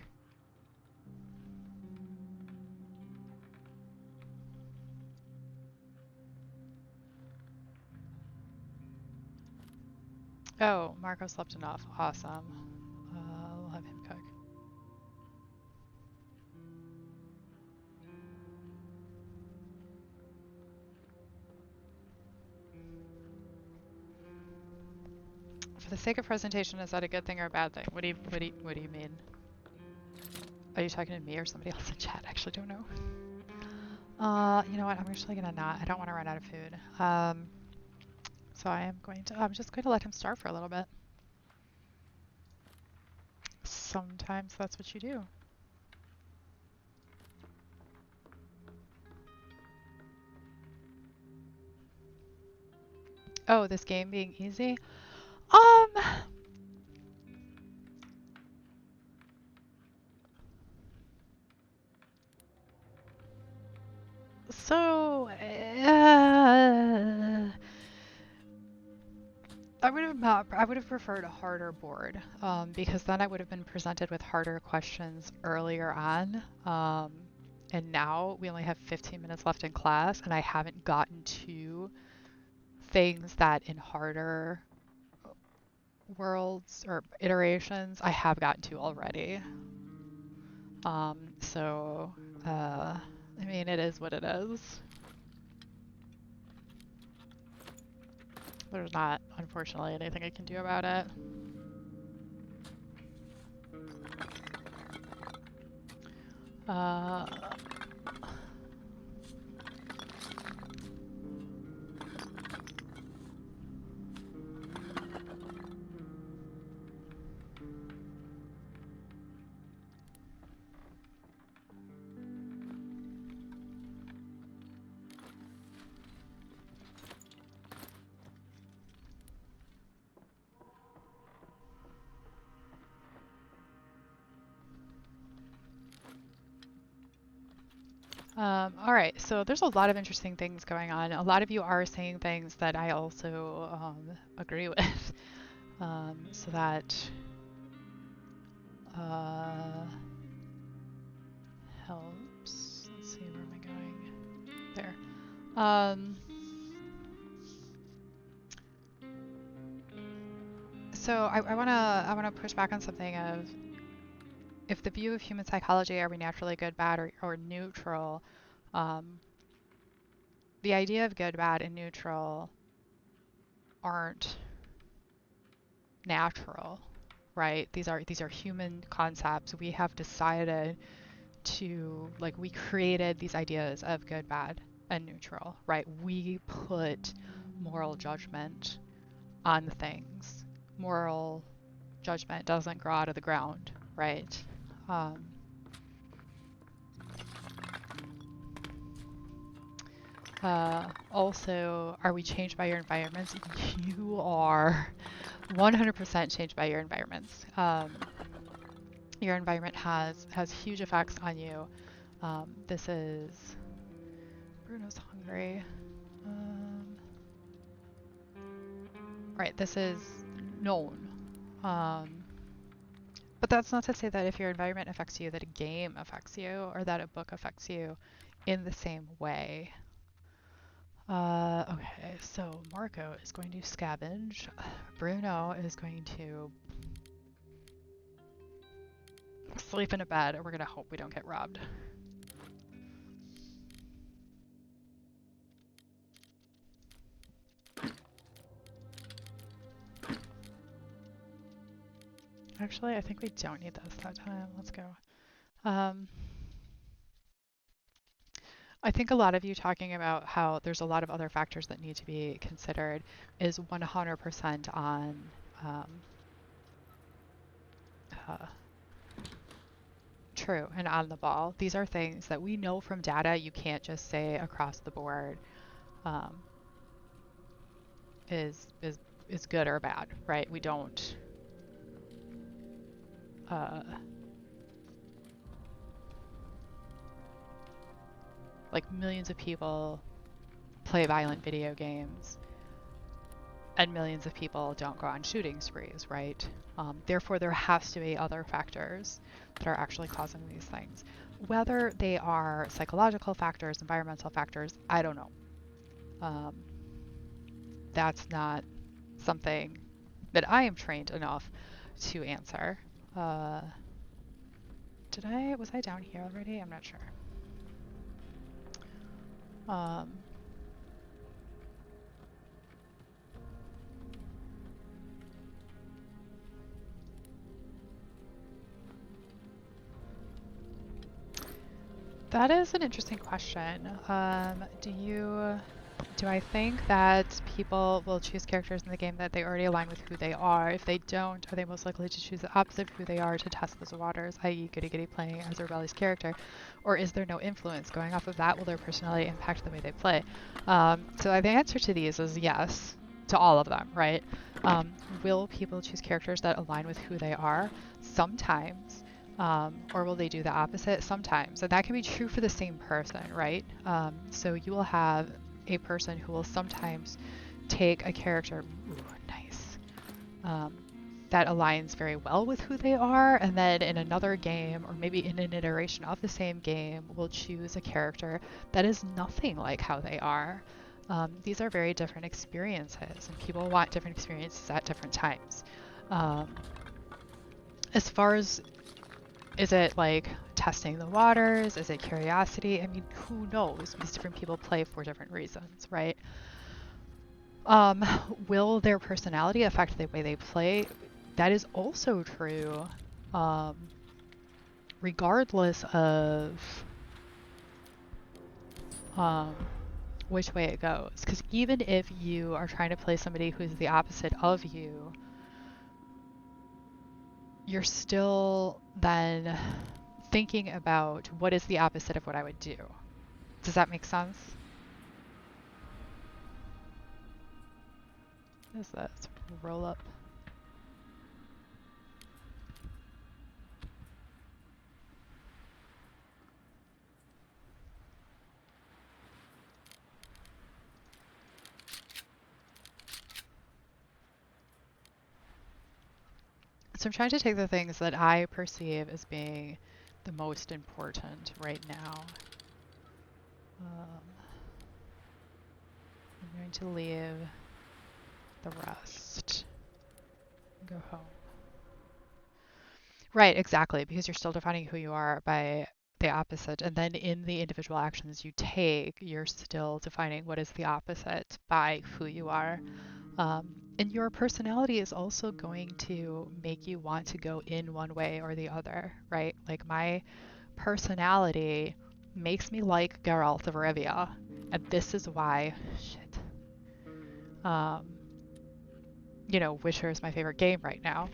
Oh, Marco slept enough. Awesome. We'll have him cook. For the sake of presentation, is that a good thing or a bad thing? What do you mean? Are you talking to me or somebody else in chat? I actually don't know. You know what? I'm actually gonna not. I don't want to run out of food. So I'm just going to let him starve for a little bit. Sometimes that's what you do. Oh, this game being easy? So, I would have preferred a harder board, because then I would have been presented with harder questions earlier on. And now we only have 15 minutes left in class, and I haven't gotten to things that in harder worlds or iterations I have gotten to already. I mean, it is what it is. There's not, unfortunately, anything I can do about it. All right, so there's a lot of interesting things going on. A lot of you are saying things that I also agree with. So that helps. Let's see, where am I going? There. So I wanna push back on something of, if the view of human psychology, are we naturally good, bad, or neutral? The idea of good, bad, and neutral aren't natural, right? These are human concepts. We have decided to, like, we created these ideas of good, bad, and neutral, right? We put moral judgment on things. Moral judgment doesn't grow out of the ground, right? Also, are we changed by your environments? You are 100% changed by your environments. Your environment has huge effects on you. This is Bruno's hungry. Right, this is known. But that's not to say that if your environment affects you, that a game affects you or that a book affects you in the same way. Okay, so Marco is going to scavenge. Bruno is going to sleep in a bed, and we're going to hope we don't get robbed. Actually, I think we don't need this that time. Let's go. I think a lot of you talking about how there's a lot of other factors that need to be considered is 100% on true and on the ball. These are things that we know from data. You can't just say across the board is good or bad, right? We don't like millions of people play violent video games and millions of people don't go on shooting sprees, right? Therefore, there has to be other factors that are actually causing these things. Whether they are psychological factors, environmental factors, I don't know. That's not something that I am trained enough to answer. Was I down here already? I'm not sure. That is an interesting question. Do I think that people will choose characters in the game that they already align with who they are? If they don't, are they most likely to choose the opposite of who they are to test those waters, i.e. Goody Goody playing as a rebellious character? Or is there no influence? Going off of that, will their personality impact the way they play? So the answer to these is yes, to all of them, right? Will people choose characters that align with who they are? Sometimes. Or will they do the opposite? Sometimes. And that can be true for the same person, right? So you will have a person who will sometimes take a character, nice, that aligns very well with who they are, and then in another game, or maybe in an iteration of the same game, will choose a character that is nothing like how they are. These are very different experiences, and people want different experiences at different times. As far as, is it like testing the waters? Is it curiosity? I mean, who knows? Because different people play for different reasons, right? Will their personality affect the way they play? That is also true, regardless of which way it goes. Because even if you are trying to play somebody who's the opposite of you, you're still then thinking about what is the opposite of what I would do. Does that make sense? What is that? Roll up. So I'm trying to take the things that I perceive as being the most important right now. I'm going to leave the rest and go home. Right, exactly, because you're still defining who you are by the opposite. And then in the individual actions you take, you're still defining what is the opposite by who you are. And your personality is also going to make you want to go in one way or the other, right? Like my personality makes me like Geralt of Rivia, and this is why, Witcher is my favorite game right now.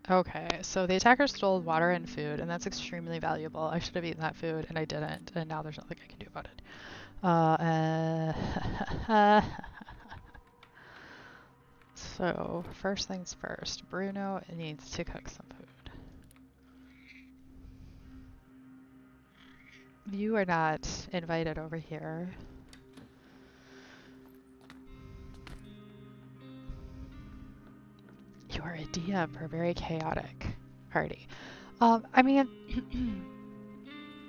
Okay, so the attacker stole water and food, and that's extremely valuable. I should have eaten that food, and I didn't, and now there's nothing I can do about it. So, first things first, Bruno needs to cook some food. You are not invited over here. You are a DM for a very chaotic party. I mean,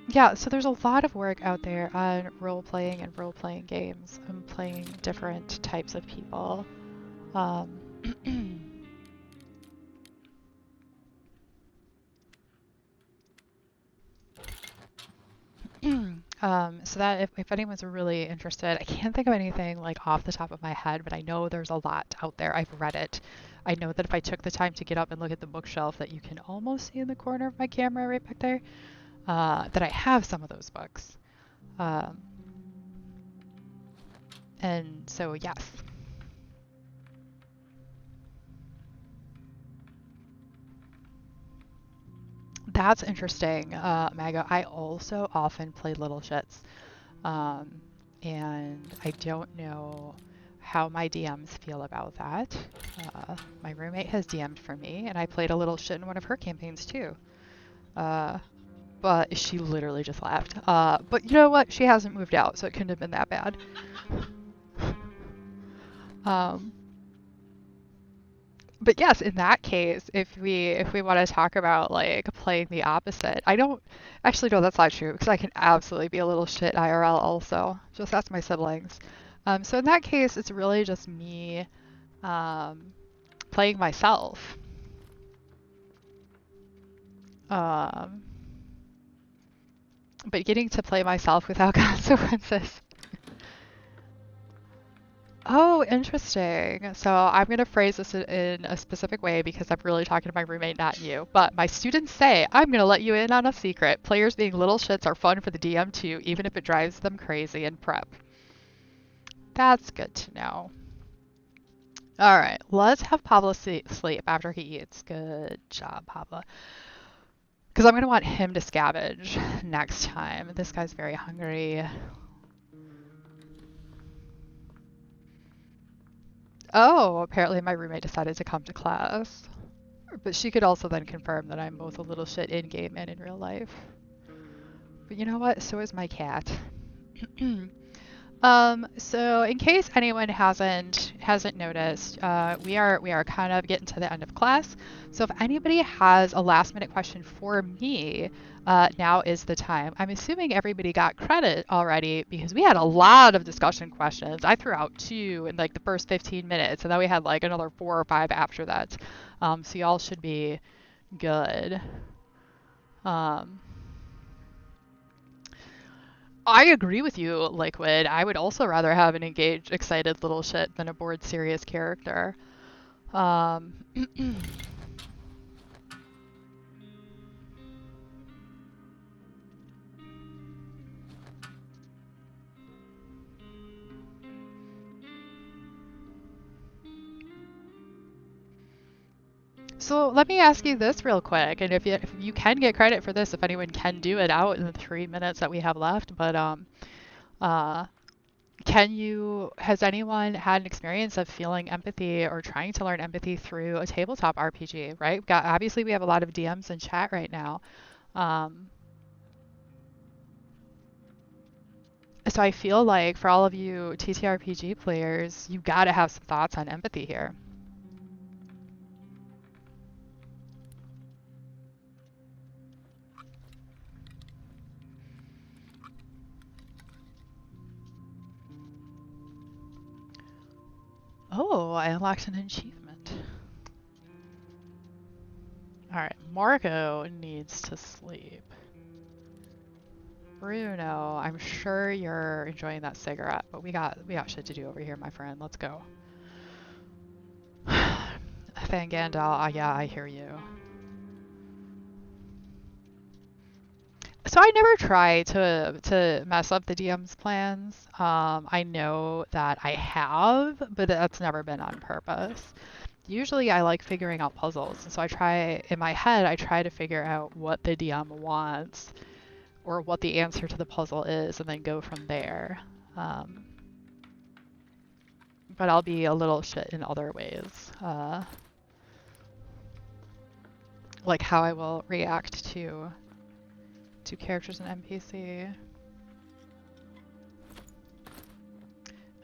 yeah, so there's a lot of work out there on role-playing and role-playing games and playing different types of people. Um, so that if anyone's really interested, I can't think of anything like off the top of my head, but I know there's a lot out there. I've read it. I know that if I took the time to get up and look at the bookshelf that you can almost see in the corner of my camera right back there, that I have some of those books. Um, and so, yes. That's interesting, Mago. I also often play little shits. Um, and I don't know how my DMs feel about that. My roommate has DM'd for me, and I played a little shit in one of her campaigns too. Uh, but she literally just left. But you know what? She hasn't moved out, so it couldn't have been that bad. Um, but yes, in that case, if we want to talk about like playing the opposite, I don't actually no, that's not true because I can absolutely be a little shit IRL also. Just ask my siblings. So in that case, it's really just me um, playing myself. Um, but getting to play myself without consequences. Oh, interesting. So I'm going to phrase this in a specific way because I'm really talking to my roommate, not you. But my students say, I'm going to let you in on a secret. Players being little shits are fun for the DM too, even if it drives them crazy in prep. That's good to know. All right, let's have Pablo sleep after he eats. Good job, Pablo. Because I'm going to want him to scavenge next time. This guy's very hungry. Oh, apparently my roommate decided to come to class. But she could also then confirm that I'm both a little shit in game and in real life. But you know what? So is my cat. So in case anyone hasn't noticed, we are kind of getting to the end of class. So if anybody has a last minute question for me, now is the time. I'm assuming everybody got credit already because we had a lot of discussion questions. I threw out 2 in like the first 15 minutes, and then we had like another 4 or 5 after that. So y'all should be good. Um, I agree with you, Liquid. I would also rather have an engaged, excited little shit than a bored, serious character. Um, so let me ask you this real quick, and if you can get credit for this, if anyone can do it out in the 3 minutes that we have left, but uh, has anyone had an experience of feeling empathy or trying to learn empathy through a tabletop RPG, right? Obviously, we have a lot of DMs in chat right now. Um, So I feel like for all of you TTRPG players, you gotta have some thoughts on empathy here. Oh, I unlocked an achievement. All right, Marco needs to sleep. Bruno, I'm sure you're enjoying that cigarette, but we got shit to do over here, my friend. Let's go. Fangandel, yeah, I hear you. So I never try to mess up the DM's plans. I know that I have, but that's never been on purpose. usually I like figuring out puzzles. And so in my head, I try to figure out what the DM wants or what the answer to the puzzle is and then go from there. But I'll be a little shit in other ways. Like how I will react to characters and NPC.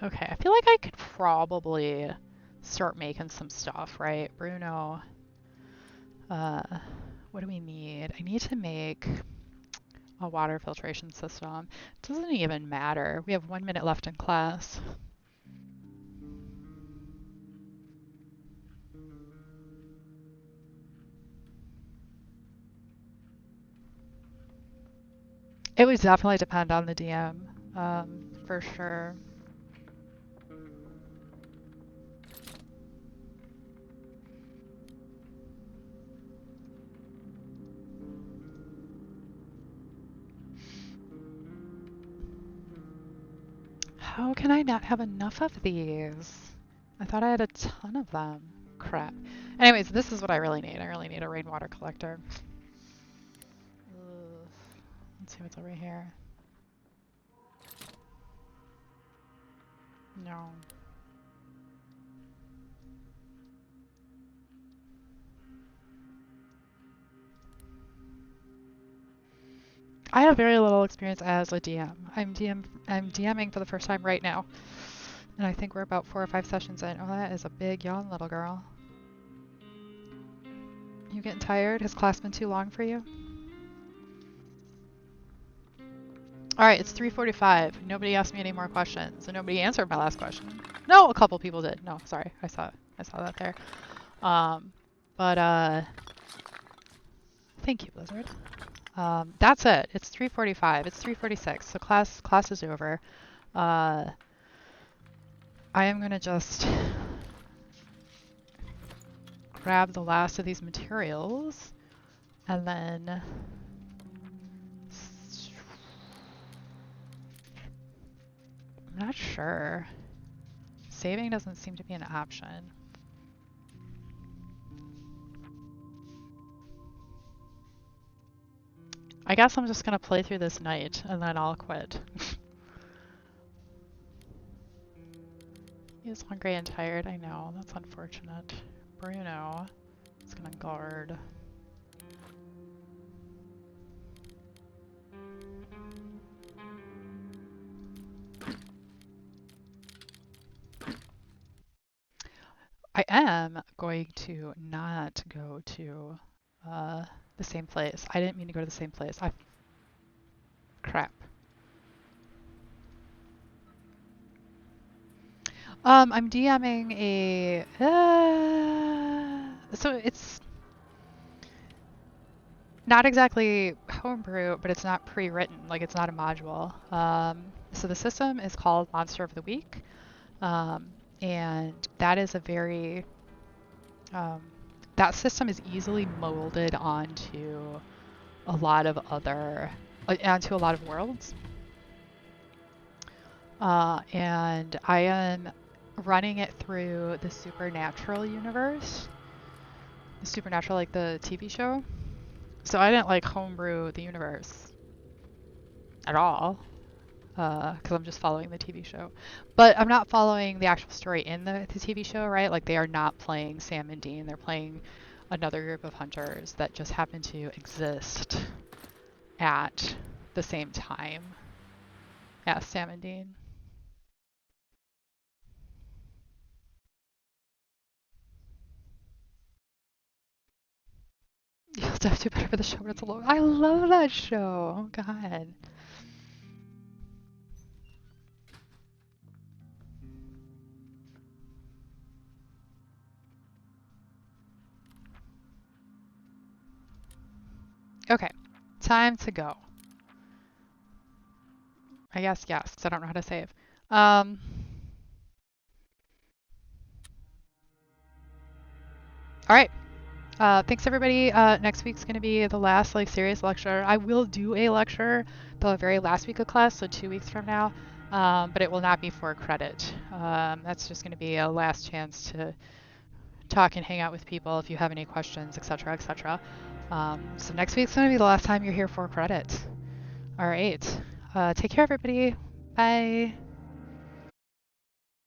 Okay, I feel like I could probably start making some stuff, right? Bruno, what do we need? I need to make a water filtration system. It doesn't even matter. We have 1 minute left in class. It would definitely depend on the DM, for sure. How can I not have enough of these? I thought I had a ton of them. Crap. Anyways, this is what I really need. I really need a rainwater collector. Ugh. Let's see what's over here. No. I have very little experience as a DM. I'm DMing for the first time right now. And I think we're about 4 or 5 sessions in. Oh, that is a big yawn, little girl. You getting tired? Has class been too long for you? Alright, it's 3:45. Nobody asked me any more questions, and nobody answered my last question. No, a couple people did. No, sorry. I saw that there. Thank you, Blizzard. That's it. It's 3:45. It's 3:46. So class is over. I am gonna just grab the last of these materials and then I'm not sure. Saving doesn't seem to be an option. I guess I'm just gonna play through this night and then I'll quit. He's hungry and tired, I know. That's unfortunate. Bruno is gonna guard. I am going to not go to the same place. I didn't mean to go to the same place. Crap. I'm DMing a so it's not exactly homebrew, but it's not pre-written, like it's not a module. So the system is called Monster of the Week. And that is a very that system is easily molded onto a lot of onto a lot of worlds. And I am running it through the Supernatural universe. The Supernatural, like the TV show. So I didn't like homebrew the universe at all. Because I'm just following the TV show. But I'm not following the actual story in the TV show, right? Like they are not playing Sam and Dean. They're playing another group of hunters that just happen to exist at the same time as Sam and Dean. You'll have to do better for the show, but it's a little... I love that show. Oh, God. Okay, time to go. I guess yes, because I don't know how to save. All right. Thanks everybody. Next week's going to be the last serious lecture. I will do a lecture the very last week of class, so 2 weeks from now, but it will not be for credit. That's just going to be a last chance talk and hang out with people if you have any questions, etc., etc. So next week's going to be the last time you're here for credit. All right. Take care, everybody. Bye.